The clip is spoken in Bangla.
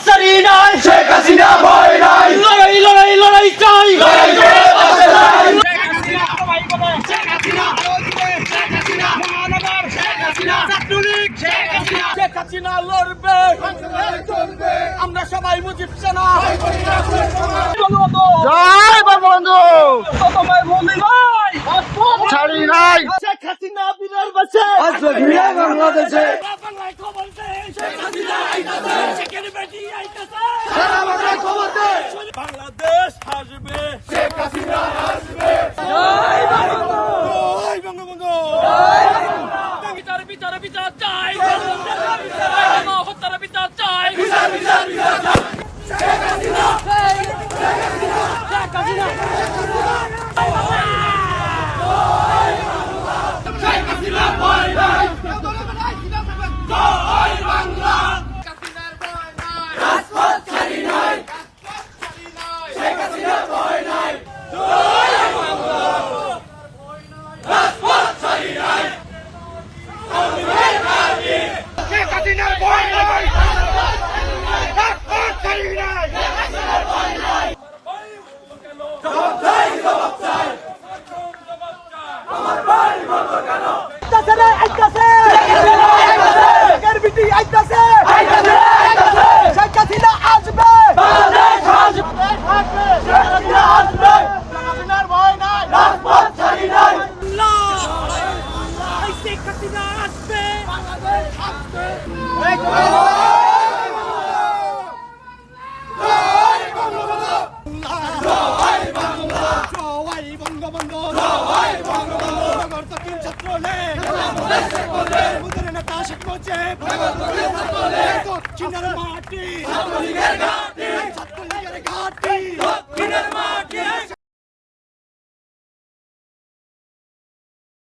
সারি নাই, শেখ হাসিনা ভয় নাই, লড়াই লড়াই লড়াই চাই, লড়াই করে বাঁচা চাই। শেখ হাসিনা মহানগর, ছাত্রলীগ, শেখ হাসিনা লড়বে, আমরা সবাই মুজিব সেনা। জয় বঙ্গবন্ধু। তোমায় বলি নাই, ছাড়ি নাই। শেখ হাসিনা বিরার বাসে বাংলাদেশে বাংলায় খবর দে, শেখ হাসিনা আইতাছে, শেখের বেটি আইতাছে, সারা বাংলায় খবর দে। বাংলাদেশ হাসবে, শেখ হাসিনা আসবে, জয় বঙ্গবন্ধু, বিচার বিচার বিচার চাই, হত্যার বিচার চাই, বিচার বিচার বিচার চাই। শেখ হাসিনা শেখ হাসিনা ভয় নাই, জয় বাংলা, রাজপথ ছাড়ি নাই, শেখ হাসিনা ভয় নাই, জয় বাংলা, রাজপথ ছাড়ি নাই, শেখ হাসিনার ভয় নাই, রাজপথ ছাড়ি নাই, জবাব চাই, জবাব চাই, আমার ভাই বলতো কেন? শেখ হাসিনা আসবে, বাংলাদেশ আসবে, শেখ হাসিনা আসবে, হাসিনার ভয় নাই, রাজপথ ছাড়ি নাই, শেখ হাসিনা আসবে, বাংলাদেশ আসবে, জয় বাংলা, জয় বঙ্গবন্ধু, জয় বঙ্গবন্ধু, নগর দক্ষিণ ছাত্রলীগ, শেখ মুজিব, মুদের নেতা শেখ মুজিব, ছাত্রলীগ, দক্ষিণের মাটি, ছাত্রলীগের ঘাঁটি, ছাত্রলীগ